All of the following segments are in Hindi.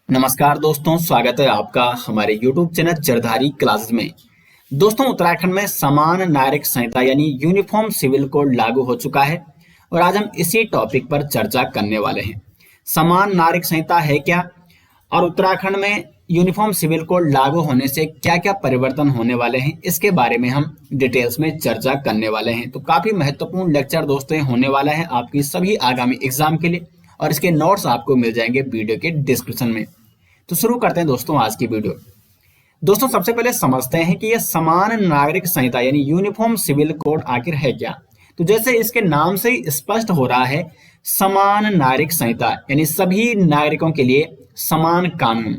नमस्कार दोस्तों, स्वागत है आपका हमारे YouTube चैनल जरधारी क्लासेस में। दोस्तों, उत्तराखंड में समान नागरिक संहिता यानी यूनिफॉर्म सिविल कोड लागू हो चुका है और आज हम इसी टॉपिक पर चर्चा करने वाले हैं। समान नागरिक संहिता है क्या और उत्तराखंड में यूनिफॉर्म सिविल कोड लागू होने से क्या क्या परिवर्तन होने वाले हैं, इसके बारे में हम डिटेल्स में चर्चा करने वाले हैं। तो काफी महत्वपूर्ण लेक्चर दोस्तों होने वाला है आपकी सभी आगामी एग्जाम के लिए और इसके नोट्स आपको मिल जाएंगे वीडियो के डिस्क्रिप्शन में। तो शुरू करते हैं दोस्तों आज की वीडियो। दोस्तों, सबसे पहले समझते हैं कि यह समान नागरिक संहिता यानी यूनिफॉर्म सिविल कोड आखिर है क्या। तो जैसे इसके नाम से ही स्पष्ट हो रहा है, समान नागरिक संहिता यानी सभी नागरिकों के लिए समान कानून।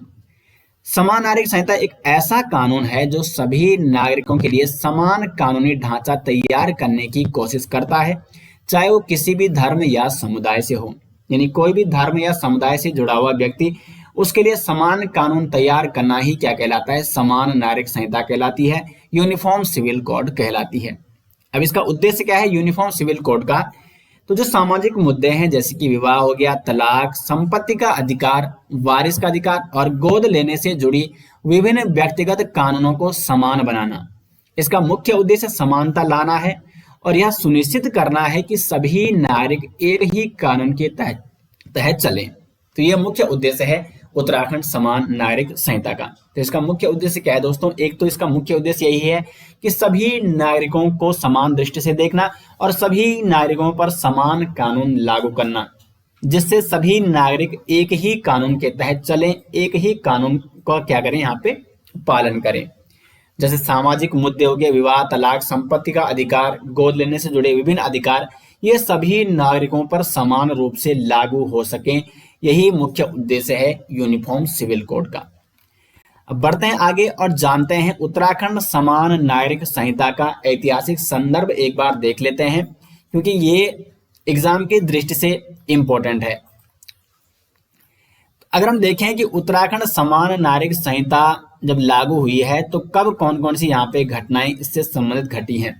समान नागरिक संहिता एक ऐसा कानून है जो सभी नागरिकों के लिए समान कानूनी ढांचा तैयार करने की कोशिश करता है, चाहे वो किसी भी धर्म या समुदाय से हो। यानी कोई भी धर्म या समुदाय से जुड़ा हुआ व्यक्ति, उसके लिए समान कानून तैयार करना ही क्या कहलाता है, समान नागरिक संहिता कहलाती है, यूनिफॉर्म सिविल कोड कहलाती है। अब इसका उद्देश्य क्या है यूनिफॉर्म सिविल कोड का? तो जो सामाजिक मुद्दे हैं जैसे कि विवाह हो गया, तलाक, संपत्ति का अधिकार, वारिस का अधिकार और गोद लेने से जुड़ी विभिन्न व्यक्तिगत कानूनों को समान बनाना, इसका मुख्य उद्देश्य समानता लाना है और यह सुनिश्चित करना है कि सभी नागरिक एक ही कानून के तहत चलें। तो यह मुख्य उद्देश्य है उत्तराखंड समान नागरिक संहिता का। तो इसका मुख्य उद्देश्य क्या है दोस्तों? एक तो इसका मुख्य उद्देश्य यही है कि सभी नागरिकों को समान दृष्टि से देखना और सभी नागरिकों पर समान कानून लागू करना, जिससे सभी नागरिक एक ही कानून के तहत चलें, एक ही कानून का क्या करें, यहाँ पे पालन करें। जैसे सामाजिक मुद्दे हो गए, विवाह, तलाक, संपत्ति का अधिकार, गोद लेने से जुड़े विभिन्न अधिकार, ये सभी नागरिकों पर समान रूप से लागू हो सकें, यही मुख्य उद्देश्य है यूनिफॉर्म सिविल कोड का। अब बढ़ते हैं आगे और जानते हैं उत्तराखंड समान नागरिक संहिता का ऐतिहासिक संदर्भ एक बार देख लेते हैं, क्योंकि ये एग्जाम की दृष्टि से इंपॉर्टेंट है। अगर हम देखें कि उत्तराखंड समान नागरिक संहिता जब लागू हुई है तो कब कौन कौन सी यहाँ पे घटनाएं इससे संबंधित घटी हैं।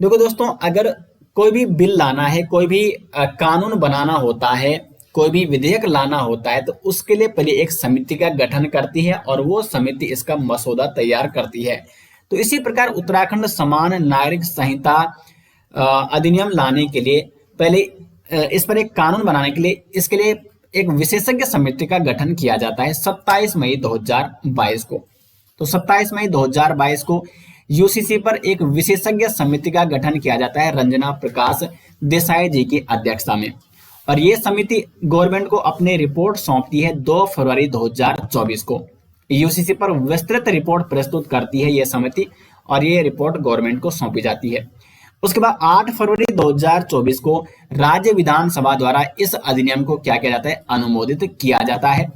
देखो दोस्तों, अगर कोई भी बिल लाना है, कोई भी कानून बनाना होता है, कोई भी विधेयक लाना होता है, तो उसके लिए पहले एक समिति का गठन करती है और वो समिति इसका मसौदा तैयार करती है। तो इसी प्रकार उत्तराखंड समान नागरिक संहिता अधिनियम लाने के लिए पहले इस पर एक कानून बनाने के लिए इसके लिए एक विशेषज्ञ समिति का गठन किया जाता है 27 मई 2022 को। तो 27 मई 2022 को यूसीसी पर एक विशेषज्ञ समिति का गठन किया जाता है रंजना प्रकाश देसाई जी की अध्यक्षता में, और ये समिति गवर्नमेंट को अपनी रिपोर्ट सौंपती है 2 फरवरी 2024 को। यूसीसी पर विस्तृत रिपोर्ट प्रस्तुत करती है ये समिति और ये रिपोर्ट गवर्नमेंट को सौंपी जाती है। उसके बाद 8 फरवरी 2024 को राज्य विधानसभा द्वारा इस अधिनियम को क्या किया जाता है, अनुमोदित किया जाता है।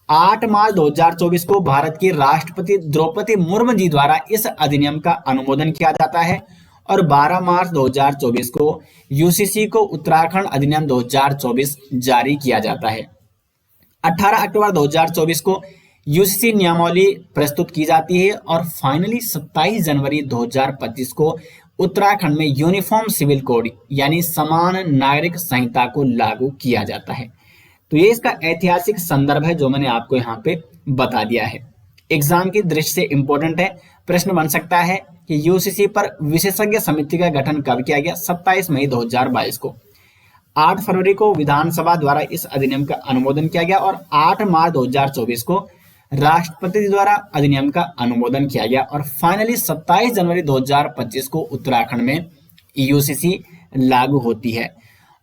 8 मार्च 2024 को भारत की राष्ट्रपति द्रौपदी मुर्मू जी द्वारा इस अधिनियम का अनुमोदन किया जाता है और 12 मार्च 2024 को यूसीसी को उत्तराखंड अधिनियम 2024 जारी किया जाता है। 18 अक्टूबर 2024 को यूसीसी नियमावली प्रस्तुत की जाती है और फाइनली 27 जनवरी 2025 को उत्तराखंड में यूनिफॉर्म सिविल कोड यानी समान नागरिक संहिता को लागू किया जाता है। तो ये इसका ऐतिहासिक संदर्भ है जो मैंने आपको यहाँ पे बता दिया है। एग्जाम की दृष्टि से इंपॉर्टेंट है, प्रश्न बन सकता है कि यूसीसी पर विशेषज्ञ समिति का गठन कब किया गया, 27 मई 2022 को। 8 फरवरी को विधानसभा द्वारा इस अधिनियम का अनुमोदन किया गया और 8 मार्च 2024 को राष्ट्रपति द्वारा अधिनियम का अनुमोदन किया गया और फाइनली 27 जनवरी 2025 को उत्तराखंड में यूसीसी लागू होती है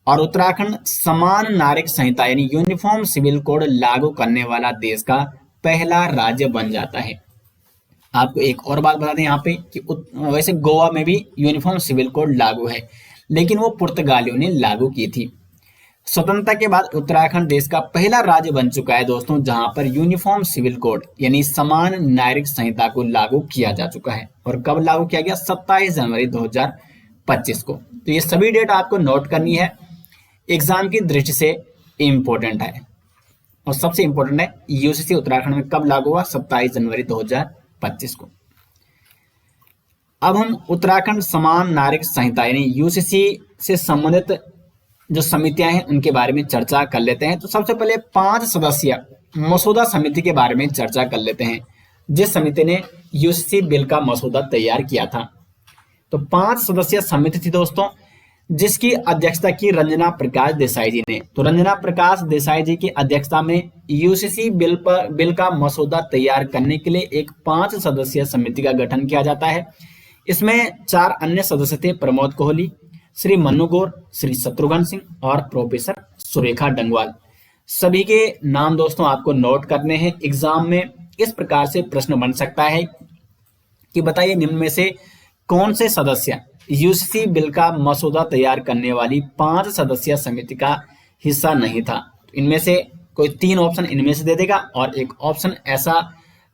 और उत्तराखंड समान नागरिक संहिता यानी यूनिफॉर्म सिविल कोड लागू करने वाला देश का पहला राज्य बन जाता है। आपको एक और बात बता दें यहाँ पे कि वैसे गोवा में भी यूनिफॉर्म सिविल कोड लागू है, लेकिन वो पुर्तगालियों ने लागू की थी। स्वतंत्रता के बाद उत्तराखंड देश का पहला राज्य बन चुका है दोस्तों जहां पर यूनिफॉर्म सिविल कोड यानी समान नागरिक संहिता को लागू किया जा चुका है। और कब लागू किया गया, 27 जनवरी 2025 को। तो ये सभी डेट आपको नोट करनी है, एग्जाम की दृष्टि से इंपॉर्टेंट है। और सबसे इंपॉर्टेंट है यूसीसी उत्तराखंड में कब लागू हुआ, 27 जनवरी 2025 को। अब हम उत्तराखंड समान नागरिक संहिता यानी यूसीसी से संबंधित जो समितियां हैं उनके बारे में चर्चा कर लेते हैं। तो सबसे पहले 5 सदस्य मसौदा समिति के बारे में चर्चा कर लेते हैं, जिस समिति ने यूसीसी बिल का मसौदा तैयार किया था। तो 5 सदस्यीय समिति थी दोस्तों, जिसकी अध्यक्षता की रंजना प्रकाश देसाई जी ने। तो रंजना प्रकाश देसाई जी की अध्यक्षता में यूसीसी बिल का मसौदा तैयार करने के लिए एक 5 सदस्यीय समिति का गठन किया जाता है। इसमें 4 अन्य सदस्य थे, प्रमोद कोहली, श्री मन्नू गौर, श्री शत्रुघ्न सिंह और प्रोफेसर सुरेखा डंगवाल। सभी के नाम दोस्तों आपको नोट करने हैं। एग्जाम में इस प्रकार से प्रश्न बन सकता है कि बताइए निम्न में से कौन से सदस्य यूसीसी बिल का मसौदा तैयार करने वाली 5 सदस्यीय समिति का हिस्सा नहीं था। इनमें से कोई 3 ऑप्शन इनमें से दे देगा और एक ऑप्शन ऐसा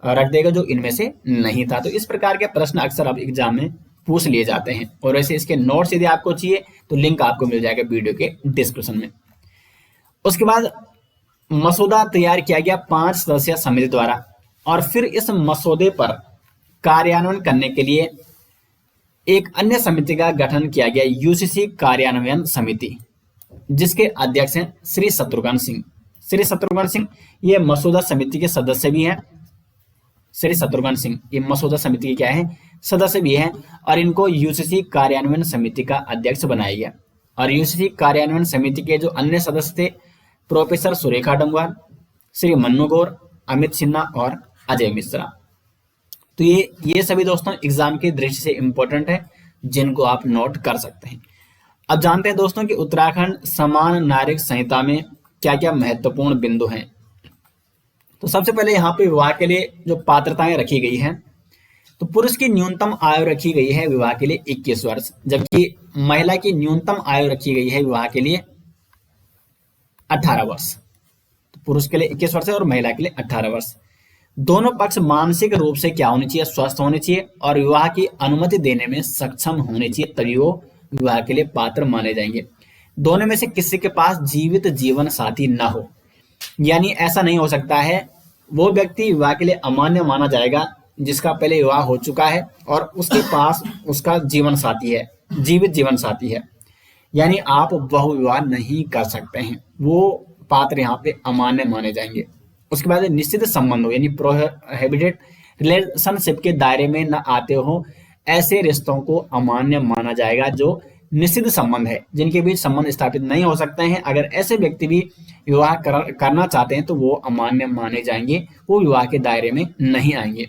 रख देगा जो इनमें से नहीं था। तो इस प्रकार के प्रश्न अक्सर अब एग्जाम में पूछ लिए जाते हैं। और वैसे इसके नोट्स यदि आपको चाहिए तो लिंक आपको मिल जाएगा वीडियो के डिस्क्रिप्शन में। उसके बाद मसौदा तैयार किया गया 5 सदस्यीय समिति द्वारा, और फिर इस मसौदे पर कार्यान्वयन करने के लिए एक अन्य समिति का गठन किया गया, यूसीसी कार्यान्वयन समिति, जिसके अध्यक्ष हैं श्री शत्रुघ्न सिंह। श्री शत्रुघ्न सिंह ये मसौदा समिति के सदस्य भी हैं। श्री शत्रुघ्न सिंह ये मसौदा समिति के क्या है, सदस्य भी हैं, और इनको यूसीसी कार्यान्वयन समिति का अध्यक्ष बनाया गया। और यूसीसी कार्यान्वयन समिति के जो अन्य सदस्य थे, प्रोफेसर सुरेखा डंगवाल, श्री मन्नू गौर, अमित सिन्हा और अजय मिश्रा। तो ये सभी दोस्तों एग्जाम की दृष्टि से इंपॉर्टेंट है, जिनको आप नोट कर सकते हैं। अब जानते हैं दोस्तों कि उत्तराखंड समान नागरिक संहिता में क्या क्या महत्वपूर्ण बिंदु हैं। तो सबसे पहले यहाँ पे विवाह के लिए जो पात्रताएं रखी गई हैं, तो पुरुष की न्यूनतम आयु रखी गई है विवाह के लिए 21 वर्ष, जबकि महिला की न्यूनतम आयु रखी गई है विवाह के लिए 18 वर्ष। तो पुरुष के लिए 21 वर्ष है और महिला के लिए 18 वर्ष। दोनों पक्ष मानसिक रूप से क्या होने चाहिए, स्वस्थ होने चाहिए, और विवाह की अनुमति देने में सक्षम होने चाहिए, तभी वो विवाह के लिए पात्र माने जाएंगे। दोनों में से किसी के पास जीवित जीवन साथी ना हो, यानी ऐसा नहीं हो सकता है वो व्यक्ति विवाह के लिए अमान्य माना जाएगा जिसका पहले विवाह हो चुका है और उसके पास उसका जीवन साथी है, जीवित जीवन साथी है, यानी आप बहुविवाह नहीं कर सकते हैं, वो पात्र यहाँ पे अमान्य माने जाएंगे। उसके बाद निश्चित संबंध हो, यानी प्रोहिबिटेड रिलेशनशिप के दायरे में न आते हो ऐसे रिश्तों को अमान्य माना जाएगा। जो निश्चित संबंध है, जिनके बीच संबंध स्थापित नहीं हो सकते हैं, अगर ऐसे व्यक्ति भी विवाह करना चाहते हैं तो वो अमान्य माने जाएंगे, वो विवाह के दायरे में नहीं आएंगे।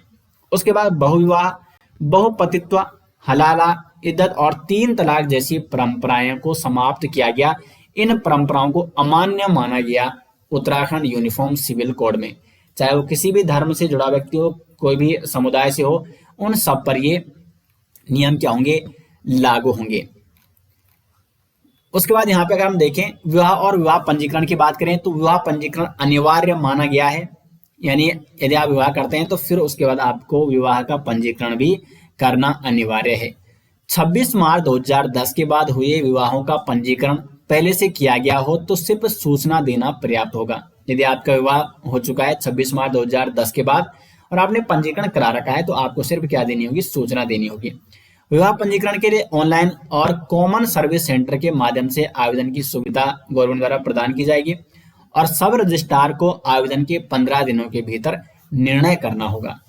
उसके बाद बहुविवाह, बहुपतित्व, हलाला, इद्दत और 3 तलाक जैसी परंपराओं को समाप्त किया गया। इन परंपराओं को अमान्य माना गया उत्तराखंड यूनिफॉर्म सिविल कोड में, चाहे वो किसी भी धर्म से जुड़ा व्यक्ति हो, कोई भी समुदाय से हो, उन सब पर ये नियम क्या होंगे, लागू होंगे। उसके बाद यहाँ पे अगर हम देखें विवाह और विवाह पंजीकरण की बात करें तो विवाह पंजीकरण अनिवार्य माना गया है, यानी यदि आप विवाह करते हैं तो फिर उसके बाद आपको विवाह का पंजीकरण भी करना अनिवार्य है। 26 मार्च 2010 के बाद हुए विवाहों का पंजीकरण पहले से किया गया हो तो सिर्फ सूचना देना पर्याप्त होगा। यदि आपका विवाह हो चुका है 26 मार्च 2010 के बाद और आपने पंजीकरण करा रखा है तो आपको सिर्फ क्या देनी होगी, सूचना देनी होगी। विवाह पंजीकरण के लिए ऑनलाइन और कॉमन सर्विस सेंटर के माध्यम से आवेदन की सुविधा गवर्नमेंट द्वारा प्रदान की जाएगी और सब रजिस्ट्रार को आवेदन के 15 दिनों के भीतर निर्णय करना होगा।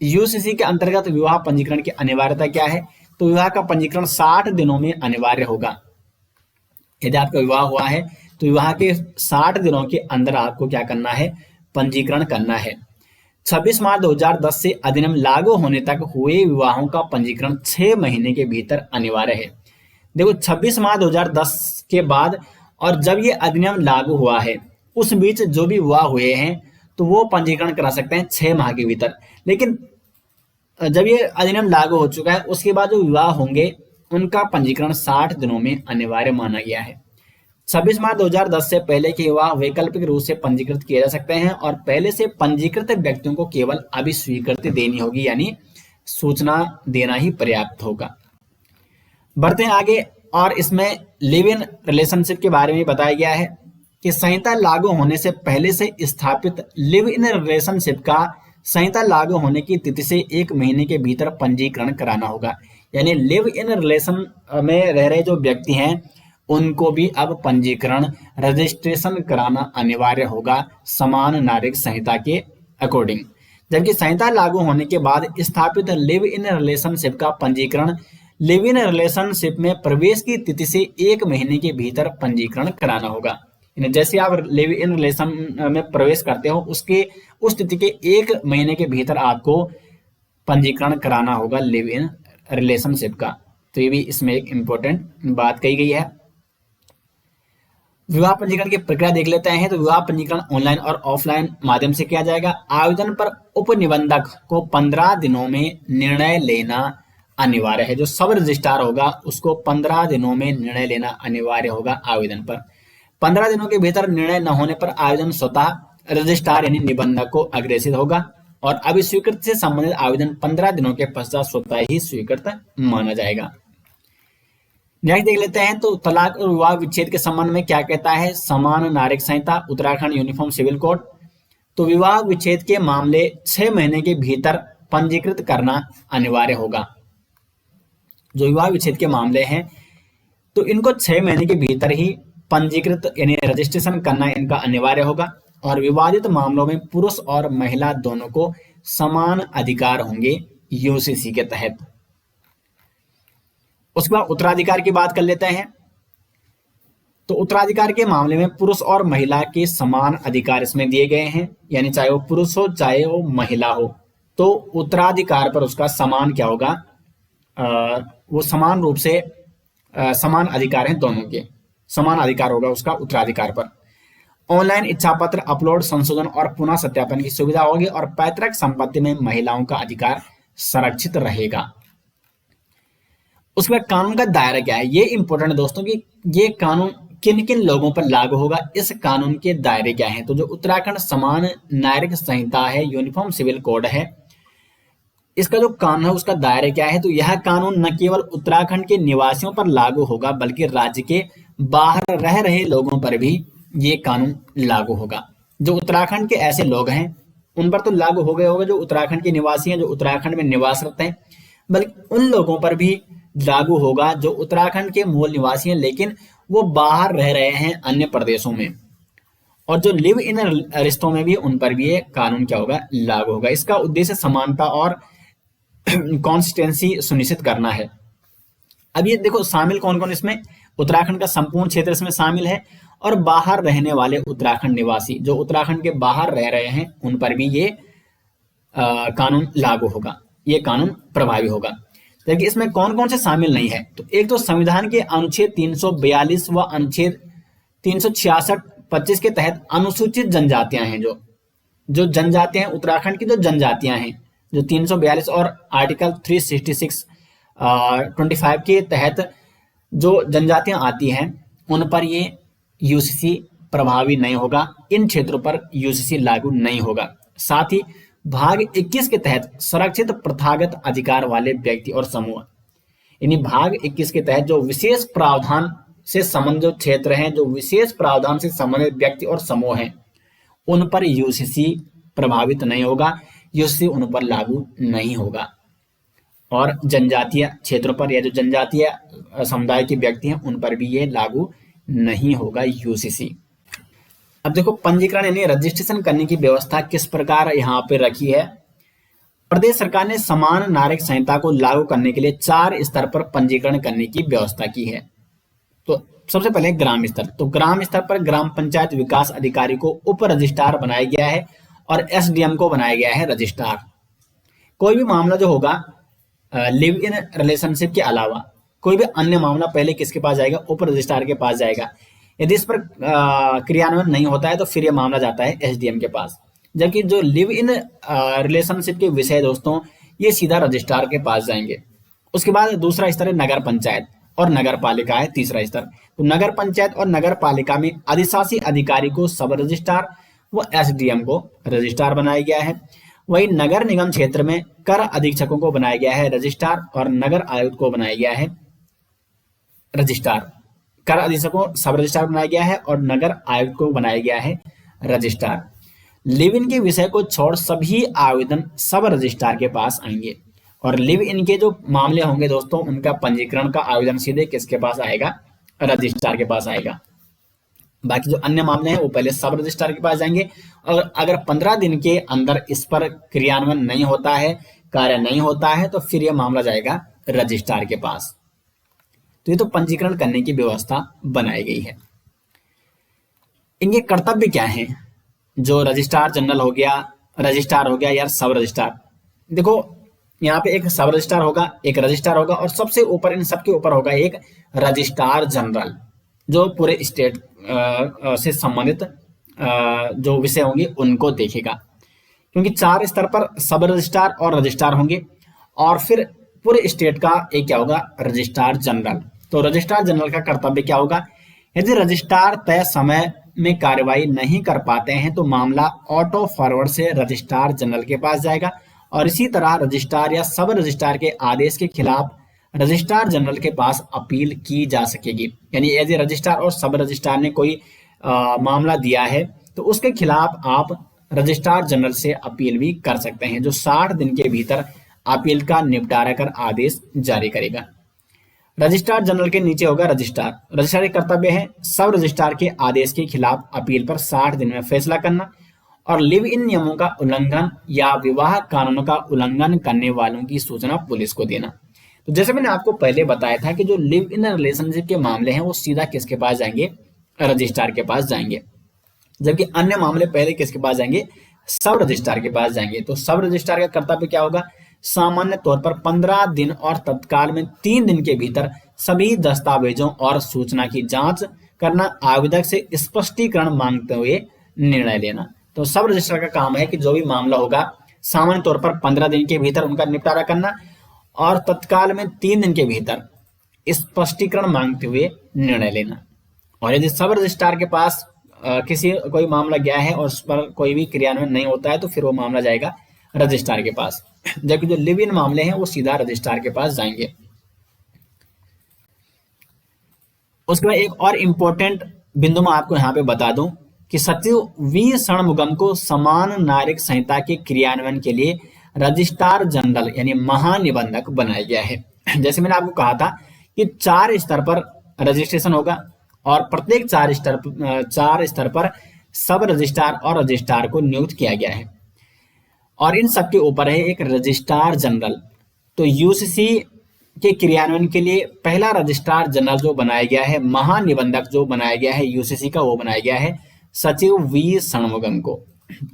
यूसीसी के अंतर्गत विवाह पंजीकरण की अनिवार्यता क्या है, तो विवाह का पंजीकरण 60 दिनों में अनिवार्य होगा। यदि आपका विवाह हुआ है तो विवाह के 60 दिनों के अंदर आपको क्या करना है, पंजीकरण करना है। 26 मार्च 2010 से अधिनियम लागू होने तक हुए विवाहों का पंजीकरण 6 महीने के भीतर अनिवार्य है। देखो 26 मार्च 2010 के बाद और जब ये अधिनियम लागू हुआ है उस बीच जो भी विवाह हुए हैं तो वो पंजीकरण करा सकते हैं 6 माह के भीतर, लेकिन जब ये अधिनियम लागू हो चुका है उसके बाद जो विवाह होंगे उनका पंजीकरण 60 दिनों में अनिवार्य माना गया है। 26 मार्च 2010 से पहले के विवाह वैकल्पिक रूप से पंजीकृत किए जा सकते हैं और पहले से पंजीकृत व्यक्तियों को केवल अभी स्वीकृति देनी होगी, यानी सूचना देना ही पर्याप्त होगा। बढ़ते हैं आगे और इसमें लिव इन रिलेशनशिप के बारे में बताया गया है कि संहिता लागू होने से पहले से स्थापित लिव इन रिलेशनशिप का संहिता लागू होने की तिथि से 1 महीने के भीतर पंजीकरण कराना होगा। यानी लिव इन रिलेशन में रह रहे जो व्यक्ति हैं उनको भी अब पंजीकरण रजिस्ट्रेशन कराना अनिवार्य होगा समान नागरिक संहिता के अकॉर्डिंग। जबकि संहिता लागू होने के बाद स्थापित लिव इन रिलेशनशिप का पंजीकरण लिव इन रिलेशनशिप में प्रवेश की तिथि से 1 महीने के भीतर पंजीकरण कराना होगा। जैसे आप लिव इन रिलेशन में प्रवेश करते हो उसके उस तिथि के 1 महीने के भीतर आपको पंजीकरण कराना होगा लिव इन रिलेशनशिप का। तो ये भी इसमें एक इम्पोर्टेंट बात कही गई है। विवाह पंजीकरण की प्रक्रिया देख लेते हैं। तो विवाह पंजीकरण ऑनलाइन और ऑफलाइन माध्यम से किया जाएगा। आवेदन पर उपनिबंधक को 15 दिनों में निर्णय लेना अनिवार्य है। जो सब रजिस्ट्रार होगा उसको 15 दिनों में निर्णय लेना अनिवार्य होगा आवेदन पर। 15 दिनों के भीतर निर्णय न होने पर आवेदन स्वतः रजिस्ट्रार यानी निबंधक को अग्रेसित होगा और अभिस्वीकृत से संबंधित आवेदन 15 दिनों के पश्चात स्वतः ही स्वीकृत माना जाएगा। नेक्स्ट देख लेते हैं। तो तलाक और विवाह विच्छेद के संबंध में क्या कहता है समान नागरिक संहिता उत्तराखंड यूनिफॉर्म सिविल कोड। तो विवाह विच्छेद के मामले 6 महीने के भीतर पंजीकृत करना अनिवार्य होगा। जो विवाह विच्छेद के मामले हैं तो इनको 6 महीने के भीतर ही पंजीकृत यानी रजिस्ट्रेशन करना इनका अनिवार्य होगा। और विवादित मामलों में पुरुष और महिला दोनों को समान अधिकार होंगे यूसीसी के तहत। उसके बाद उत्तराधिकार की बात कर लेते हैं। तो उत्तराधिकार के मामले में पुरुष और महिला के समान अधिकार इसमें दिए गए हैं, यानी चाहे वो पुरुष हो चाहे वो महिला हो तो उत्तराधिकार पर उसका समान क्या होगा, वो समान रूप से समान अधिकार हैं, दोनों के समान अधिकार होगा उसका उत्तराधिकार पर। ऑनलाइन इच्छा पत्र अपलोड संशोधन और पुनः सत्यापन की सुविधा होगी और पैतृक संपत्ति में महिलाओं का अधिकार संरक्षित रहेगा। उसके बाद कानून का दायरा क्या है, ये इंपॉर्टेंट है दोस्तों कि ये कानून किन किन लोगों पर लागू होगा, इस कानून के दायरे क्या हैं। तो जो उत्तराखंड समान नागरिक संहिता है यूनिफॉर्म सिविल कोड है, इसका जो कानून है उसका दायरा क्या है। तो यह कानून न केवल उत्तराखंड के निवासियों पर लागू होगा बल्कि राज्य के बाहर रह रहे लोगों पर भी ये कानून लागू होगा। जो उत्तराखंड के ऐसे लोग हैं उन पर तो लागू हो गए होगा जो उत्तराखंड के निवासी हैं, जो उत्तराखंड में निवासरत हैं, बल्कि उन लोगों पर भी लागू होगा जो उत्तराखंड के मूल निवासी हैं लेकिन वो बाहर रह रहे हैं अन्य प्रदेशों में। और जो लिव इन रिश्तों में भी उन पर भी ये कानून क्या होगा, लागू होगा। इसका उद्देश्य समानता और कॉन्सिस्टेंसी सुनिश्चित करना है। अब ये देखो शामिल कौन कौन इसमें, उत्तराखंड का संपूर्ण क्षेत्र इसमें शामिल है और बाहर रहने वाले उत्तराखंड निवासी जो उत्तराखंड के बाहर रह रहे हैं उन पर भी ये कानून लागू होगा, ये कानून प्रभावी होगा। देखिए इसमें कौन कौन से शामिल नहीं है। तो एक तो संविधान के अनुच्छेद 342 व अनुच्छेद 366-25 के तहत अनुसूचित जनजातियां हैं, जो जनजातियां हैं उत्तराखंड की, जो जनजातियां हैं जो 342 और आर्टिकल 366-25 के तहत जो जनजातियां आती हैं उन पर ये यूसीसी प्रभावी नहीं होगा, इन क्षेत्रों पर यूसीसी लागू नहीं होगा। साथ ही भाग 21 के तहत संरक्षित प्रथागत अधिकार वाले व्यक्ति और समूह, यानी भाग 21 के तहत जो विशेष प्रावधान से संबंधित क्षेत्र हैं, जो विशेष प्रावधान से संबंधित व्यक्ति और समूह हैं, उन पर यूसीसी प्रभावित नहीं होगा, यूसीसी उन पर लागू नहीं होगा। और जनजातीय क्षेत्रों पर या जो जनजातीय समुदाय के व्यक्ति हैं उन पर भी ये लागू नहीं होगा यूसीसी। अब देखो पंजीकरण यानी रजिस्ट्रेशन करने की व्यवस्था किस प्रकार यहाँ पे रखी है। प्रदेश सरकार ने समान नागरिक संहिता को लागू करने के लिए 4 स्तर पर पंजीकरण करने की व्यवस्था की है। तो सबसे पहले ग्राम स्तर, तो ग्राम स्तर पर ग्राम पंचायत विकास अधिकारी को उप रजिस्ट्रार बनाया गया है और एसडीएम को बनाया गया है रजिस्ट्रार। कोई भी मामला जो होगा लिव इन रिलेशनशिप के अलावा कोई भी अन्य मामला पहले किसके पास जाएगा, उप रजिस्ट्रार के पास जाएगा। यदि इस पर क्रियान्वयन नहीं होता है तो फिर यह मामला जाता है एसडीएम के पास। जबकि जो लिव इन रिलेशनशिप के विषय दोस्तों ये सीधा रजिस्ट्रार के पास जाएंगे। उसके बाद दूसरा स्तर है नगर पंचायत और नगर पालिका है तीसरा स्तर। तो नगर पंचायत और नगर पालिका में अधिशासी अधिकारी को सब रजिस्ट्रार व एसडीएम को रजिस्ट्रार बनाया गया है। वही नगर निगम क्षेत्र में कर अधीक्षकों को बनाया गया है रजिस्ट्रार और नगर आयुक्त को बनाया गया है रजिस्ट्रार। कर अधीक्षकों सब रजिस्ट्रार बनाया गया है और नगर आयुक्त को बनाया गया है रजिस्ट्रार। लिव इन के विषय को छोड़ सभी आवेदन सब रजिस्ट्रार के पास आएंगे और लिव इन के जो मामले होंगे दोस्तों उनका पंजीकरण का आवेदन सीधे किसके पास आएगा, रजिस्ट्रार के पास आएगा। बाकी जो अन्य मामले हैं वो पहले सब रजिस्ट्रार के पास जाएंगे, और अगर 15 दिन के अंदर इस पर क्रियान्वयन नहीं होता है, कार्य नहीं होता है, तो फिर यह मामला जाएगा रजिस्ट्रार के पास। तो ये तो पंजीकरण करने की व्यवस्था बनाई गई है। इनके कर्तव्य क्या हैं? जो रजिस्ट्रार जनरल हो गया, रजिस्ट्रार हो गया या सब रजिस्ट्रार, देखो यहाँ पे एक सब रजिस्ट्रार होगा, एक रजिस्ट्रार होगा, और सबसे ऊपर इन सबके ऊपर होगा एक रजिस्ट्रार जनरल, जो पूरे स्टेट से संबंधित जो विषय होंगे उनको देखेगा। क्योंकि 4 स्तर पर सब रजिस्ट्रार और रजिस्ट्रार होंगे, और फिर पूरे स्टेट का एक क्या होगा, रजिस्ट्रार जनरल। तो रजिस्ट्रार जनरल का कर्तव्य क्या होगा? यदि रजिस्ट्रार तय समय में कार्रवाई नहीं कर पाते हैं तो मामला ऑटो फॉरवर्ड से रजिस्ट्रार जनरल के पास जाएगा, और इसी तरह रजिस्ट्रार या सब रजिस्ट्रार के आदेश के खिलाफ रजिस्ट्रार जनरल के पास अपील की जा सकेगी। यानी यदि रजिस्ट्रार और सब रजिस्ट्रार ने कोई मामला दिया है तो उसके खिलाफ आप रजिस्ट्रार जनरल से अपील भी कर सकते हैं, जो 60 दिन के भीतर अपील का निपटारा कर आदेश जारी करेगा। रजिस्ट्रार जनरल के नीचे होगा रजिस्ट्रार। रजिस्ट्रार के कर्तव्य है सब रजिस्ट्रार के आदेश के खिलाफ अपील पर 60 दिन में फैसला करना, और लिव इन नियमों का उल्लंघन या विवाह कानूनों का उल्लंघन करने वालों की सूचना पुलिस को देना। तो जैसे मैंने आपको पहले बताया था कि जो लिव इन रिलेशनशिप के मामले हैं वो सीधा किसके पास जाएंगे, रजिस्ट्रार के पास जाएंगे, जबकि अन्य मामले पहले किसके पास जाएंगे, सब रजिस्ट्रार के पास जाएंगे। तो सब रजिस्ट्रार का कर्तव्य क्या होगा? सामान्य तौर पर 15 दिन और तत्काल में 3 दिन के भीतर सभी दस्तावेजों और सूचना की जांच करना, आवेदक से स्पष्टीकरण मांगते हुए निर्णय लेना। तो सब रजिस्ट्रार का काम है कि जो भी मामला होगा सामान्य तौर पर 15 दिन के भीतर उनका निपटारा करना, और तत्काल में 3 दिन के भीतर स्पष्टीकरण मांगते हुए निर्णय लेना। और यदि सब रजिस्ट्रार के पास कोई मामला गया है और उस पर कोई भी क्रियान्वयन नहीं होता है तो फिर वो मामला जाएगा रजिस्ट्रार के पास, जबकि जो लिव इन मामले हैं वो सीधा रजिस्ट्रार के पास जाएंगे। उसके बाद एक और इम्पोर्टेंट बिंदु मैं आपको यहाँ पे बता दूं कि सचिव वी षणमुगम को समान नागरिक संहिता के क्रियान्वयन के लिए रजिस्ट्रार जनरल यानी महानिबंधक बनाया गया है। जैसे मैंने आपको कहा था कि 4 स्तर पर रजिस्ट्रेशन होगा, और प्रत्येक 4 स्तर पर सब रजिस्ट्रार और रजिस्ट्रार को नियुक्त किया गया है, और इन सबके ऊपर है एक रजिस्ट्रार जनरल। तो यूसीसी के क्रियान्वयन के लिए पहला रजिस्ट्रार जनरल जो बनाया गया है, महानिबंधक जो बनाया गया है यूसीसी का, वो बनाया गया है सचिव वी षणमुगम को।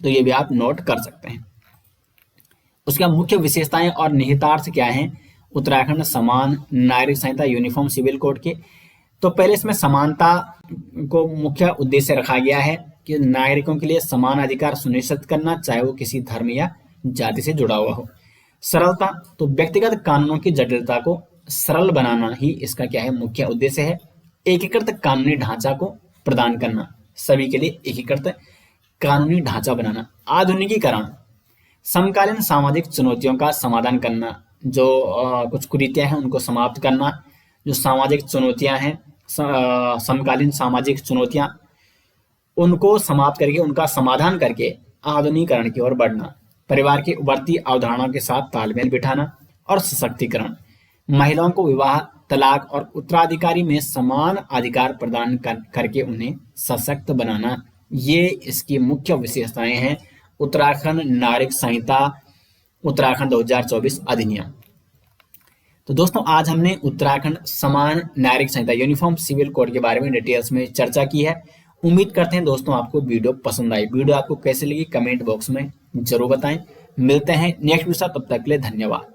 तो ये भी आप नोट कर सकते हैं। उसका मुख्य विशेषताएं और निहितार्थ क्या हैं उत्तराखंड समान नागरिक संहिता यूनिफॉर्म सिविल कोड के? तो पहले इसमें समानता को मुख्य उद्देश्य रखा गया है कि नागरिकों के लिए समान अधिकार सुनिश्चित करना, चाहे वो किसी धर्म या जाति से जुड़ा हुआ हो। सरलता, तो व्यक्तिगत कानूनों की जटिलता को सरल बनाना ही इसका क्या है, मुख्य उद्देश्य है। एकीकृत कानूनी ढांचा को प्रदान करना, सभी के लिए एकीकृत कानूनी ढांचा बनाना। आधुनिकीकरण, समकालीन सामाजिक चुनौतियों का समाधान करना, जो कुछ कुरीतियां हैं उनको समाप्त करना। जो सामाजिक चुनौतियां हैं, समकालीन सामाजिक चुनौतियां, उनको समाप्त करके उनका समाधान करके आधुनिकीकरण की ओर बढ़ना। परिवार की उभरती अवधारणाओं के साथ तालमेल बिठाना। और सशक्तिकरण, महिलाओं को विवाह, तलाक और उत्तराधिकारी में समान अधिकार प्रदान करके उन्हें सशक्त बनाना। ये इसकी मुख्य विशेषताएं हैं उत्तराखंड नागरिक संहिता उत्तराखंड 2024 अधिनियम। तो दोस्तों आज हमने उत्तराखंड समान नागरिक संहिता यूनिफॉर्म सिविल कोड के बारे में डिटेल्स में चर्चा की है। उम्मीद करते हैं दोस्तों आपको वीडियो पसंद आई। वीडियो आपको कैसे लगी कमेंट बॉक्स में जरूर बताएं। मिलते हैं नेक्स्ट वीडियो, तब तक के लिए धन्यवाद।